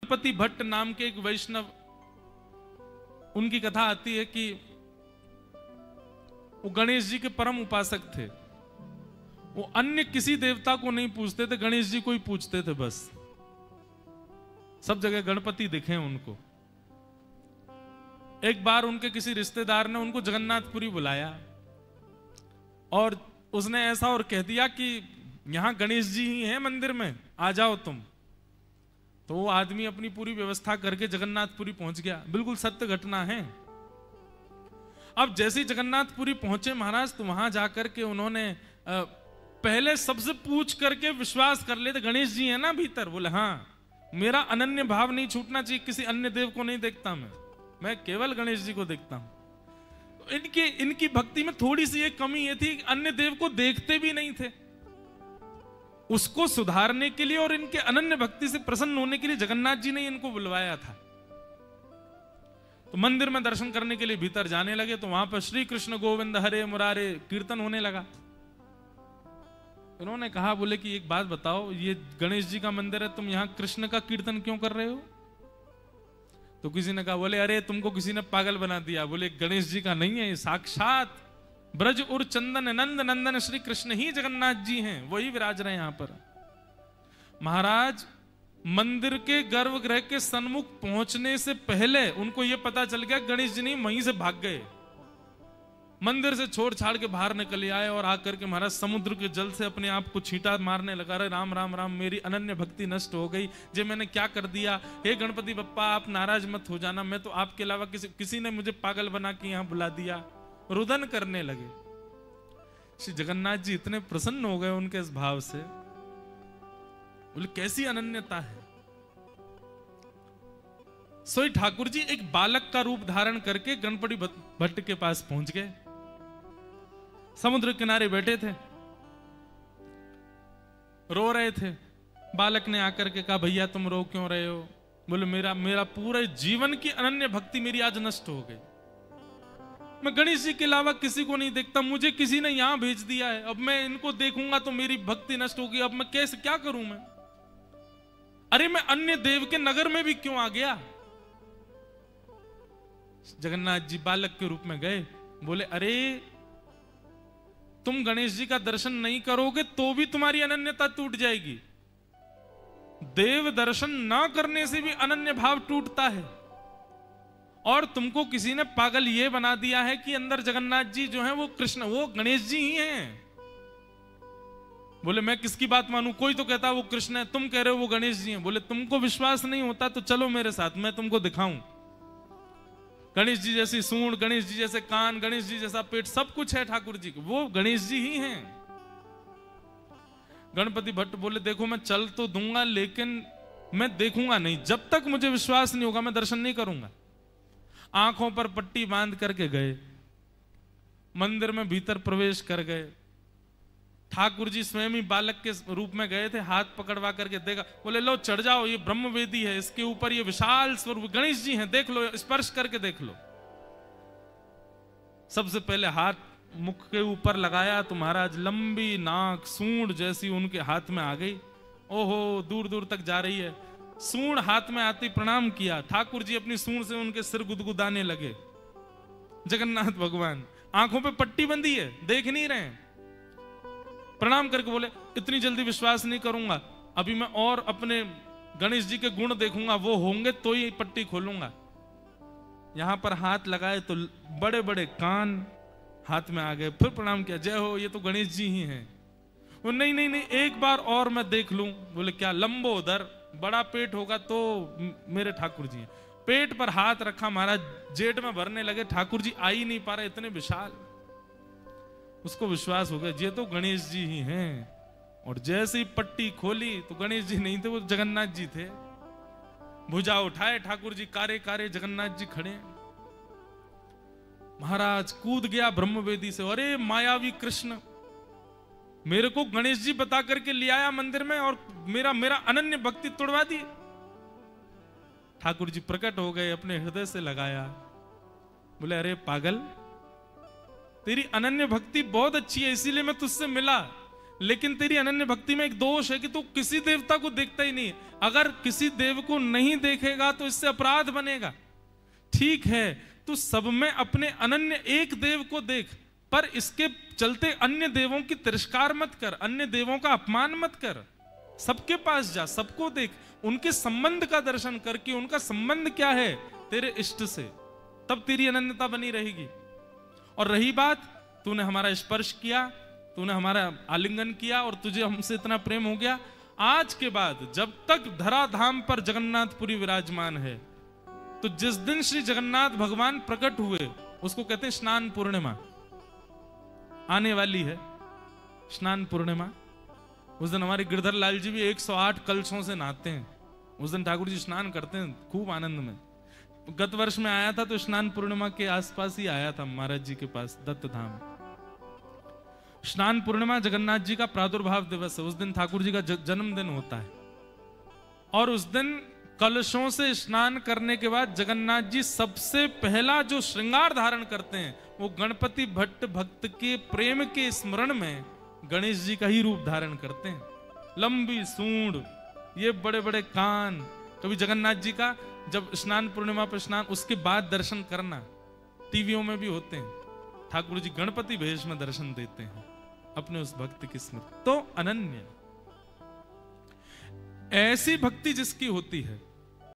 गणपति भट्ट नाम के एक वैष्णव, उनकी कथा आती है कि वो गणेश जी के परम उपासक थे। वो अन्य किसी देवता को नहीं पूजते थे, गणेश जी को ही पूजते थे बस। सब जगह गणपति दिखे उनको। एक बार उनके किसी रिश्तेदार ने उनको जगन्नाथपुरी बुलाया और उसने ऐसा और कह दिया कि यहां गणेश जी ही हैं मंदिर में, आ जाओ तुम। तो वो आदमी अपनी पूरी व्यवस्था करके जगन्नाथपुरी पहुंच गया। बिल्कुल सत्य घटना है। अब जैसे ही जगन्नाथपुरी पहुंचे महाराज, तो वहां जाकर के उन्होंने पहले सबसे पूछ करके विश्वास कर लेते, गणेश जी है ना भीतर? बोले हाँ। मेरा अनन्य भाव नहीं छूटना चाहिए, किसी अन्य देव को नहीं देखता मैं केवल गणेश जी को देखता हूं। तो इनकी भक्ति में थोड़ी सी एक कमी ये थी, अन्य देव को देखते भी नहीं थे। उसको सुधारने के लिए और इनके अनन्य भक्ति से प्रसन्न होने के लिए जगन्नाथ जी ने इनको बुलवाया था। तो मंदिर में दर्शन करने के लिए भीतर जाने लगे, तो वहां पर श्री कृष्ण गोविंद हरे मुरारे कीर्तन होने लगा। उन्होंने कहा, बोले कि एक बात बताओ, ये गणेश जी का मंदिर है, तुम यहां कृष्ण का कीर्तन क्यों कर रहे हो? तो किसी ने कहा, बोले अरे तुमको किसी ने पागल बना दिया। बोले गणेश जी का नहीं है, साक्षात ब्रज उर चंदन नंद नंदन श्री कृष्ण ही जगन्नाथ जी हैं, वही विराज रहे हैं यहां पर। महाराज, मंदिर के गर्भगृह के सन्मुख पहुंचने से पहले उनको यह पता चल गया गणेश जी नहीं, वहीं से भाग गए। मंदिर से छोड़ छाड़ के बाहर निकल आए और आकर के महाराज समुद्र के जल से अपने आप को छींटा मारने लगा। रहे राम राम राम, मेरी अनन्य भक्ति नष्ट हो गई, जे मैंने क्या कर दिया। हे गणपति बप्पा, आप नाराज मत हो जाना, मैं तो आपके अलावा किसी ने मुझे पागल बना के यहां बुला दिया। रुदन करने लगे। श्री जगन्नाथ जी इतने प्रसन्न हो गए उनके इस भाव से। बोले कैसी अनन्यता है। सोई ठाकुर जी एक बालक का रूप धारण करके गणपति भट्ट के पास पहुंच गए। समुद्र किनारे बैठे थे, रो रहे थे। बालक ने आकर के कहा, भैया तुम रो क्यों रहे हो? बोले मेरा पूरे जीवन की अनन्य भक्ति मेरी आज नष्ट हो गई। मैं गणेश जी के अलावा किसी को नहीं देखता, मुझे किसी ने यहां भेज दिया है। अब मैं इनको देखूंगा तो मेरी भक्ति नष्ट होगी। अब मैं कैसे क्या करूं मैं? अरे मैं अन्य देव के नगर में भी क्यों आ गया? जगन्नाथ जी बालक के रूप में गए। बोले अरे तुम गणेश जी का दर्शन नहीं करोगे तो भी तुम्हारी अनन्यता टूट जाएगी। देव दर्शन ना करने से भी अनन्य भाव टूटता है। और तुमको किसी ने पागल ये बना दिया है कि अंदर जगन्नाथ जी जो हैं वो कृष्ण, वो गणेश जी ही हैं। बोले मैं किसकी बात मानूं? कोई तो कहता है वो कृष्ण है, तुम कह रहे हो वो गणेश जी हैं। बोले तुमको विश्वास नहीं होता तो चलो मेरे साथ, मैं तुमको दिखाऊं। गणेश जी जैसी सूंड, गणेश जी जैसे कान, गणेश जी जैसा पेट, सब कुछ है ठाकुर जी को, वो गणेश जी ही हैं। गणपति भट्ट बोले देखो मैं चल तो दूंगा लेकिन मैं देखूंगा नहीं, जब तक मुझे विश्वास नहीं होगा मैं दर्शन नहीं करूंगा। आंखों पर पट्टी बांध करके गए, मंदिर में भीतर प्रवेश कर गए। ठाकुर जी स्वयं ही बालक के रूप में गए थे, हाथ पकड़वा करके देखा। बोले लो चढ़ जाओ, ये ब्रह्मवेदी है, इसके ऊपर ये विशाल स्वरूप गणेश जी हैं, देख लो, स्पर्श करके देख लो। सबसे पहले हाथ मुख के ऊपर लगाया तो महाराज लंबी नाक सूंड जैसी उनके हाथ में आ गई। ओहो, दूर दूर तक जा रही है। सूंड हाथ में आती प्रणाम किया। ठाकुर जी अपनी सूंड से उनके सिर गुदगुदाने लगे। जगन्नाथ भगवान आंखों पे पट्टी बंधी है, देख नहीं रहे हैं। प्रणाम करके बोले इतनी जल्दी विश्वास नहीं करूंगा, अभी मैं और अपने गणेश जी के गुण देखूंगा, वो होंगे तो ही पट्टी खोलूंगा। यहां पर हाथ लगाए तो बड़े बड़े कान हाथ में आ गए। फिर प्रणाम किया, जय हो, ये तो गणेश जी ही हैं। वो नहीं नहीं नहीं, एक बार और मैं देख लूं। बोले क्या? लंबोदर, बड़ा पेट होगा तो मेरे ठाकुर जी हैं। पेट पर हाथ रखा, महाराज जेठ में भरने लगे। ठाकुर जी आ ही नहीं पा रहे, इतने विशाल। उसको विश्वास हो गया ये तो गणेश जी ही हैं। और जैसे ही पट्टी खोली तो गणेश जी नहीं थे, वो जगन्नाथ जी थे। भुजा उठाए ठाकुर जी, कारे कारे जगन्नाथ जी खड़े। महाराज कूद गया ब्रह्मवेदी से। अरे मायावी कृष्ण, मेरे को गणेश जी बता करके ले आया मंदिर में और मेरा अनन्य भक्ति तोड़वा दी। ठाकुर जी प्रकट हो गए, अपने हृदय से लगाया। बोले अरे पागल, तेरी अनन्य भक्ति बहुत अच्छी है, इसीलिए मैं तुझसे मिला। लेकिन तेरी अनन्य भक्ति में एक दोष है कि तू किसी देवता को देखता ही नहीं। अगर किसी देव को नहीं देखेगा तो इससे अपराध बनेगा। ठीक है, तू सब में अपने अनन्य एक देव को देख, पर इसके चलते अन्य देवों की तिरस्कार मत कर, अन्य देवों का अपमान मत कर। सबके पास जा, सबको देख, उनके संबंध का दर्शन कर कि उनका संबंध क्या है तेरे इष्ट से, तब तेरी अनन्यता बनी रहेगी। और रही बात, तूने हमारा स्पर्श किया, तूने हमारा आलिंगन किया और तुझे हमसे इतना प्रेम हो गया, आज के बाद जब तक धराधाम पर जगन्नाथपुरी विराजमान है, तो जिस दिन श्री जगन्नाथ भगवान प्रकट हुए उसको कहते हैं स्नान पूर्णिमा। आने वाली है स्नान पूर्णिमा। उस दिन हमारे गिरधर लाल जी भी 108 कलशों से नहाते हैं। उस दिन ठाकुर जी स्नान करते हैं खूब आनंद में। गत वर्ष में आया था तो स्नान पूर्णिमा के आसपास ही आया था महाराज जी के पास दत्त धाम। स्नान पूर्णिमा जगन्नाथ जी का प्रादुर्भाव दिवस है। उस दिन ठाकुर जी का जन्मदिन होता है और उस दिन कलशों से स्नान करने के बाद जगन्नाथ जी सबसे पहला जो श्रृंगार धारण करते हैं वो गणपति भट्ट भक्त के प्रेम के स्मरण में गणेश जी का ही रूप धारण करते हैं। लंबी सूंड, ये बड़े बड़े कान। कभी जगन्नाथ जी का जब स्नान पूर्णिमा पर स्नान, उसके बाद दर्शन करना, टीवियों में भी होते हैं, ठाकुर जी गणपति भेष में दर्शन देते हैं अपने उस भक्त की स्मृति। तो अनन्य ऐसी भक्ति जिसकी होती है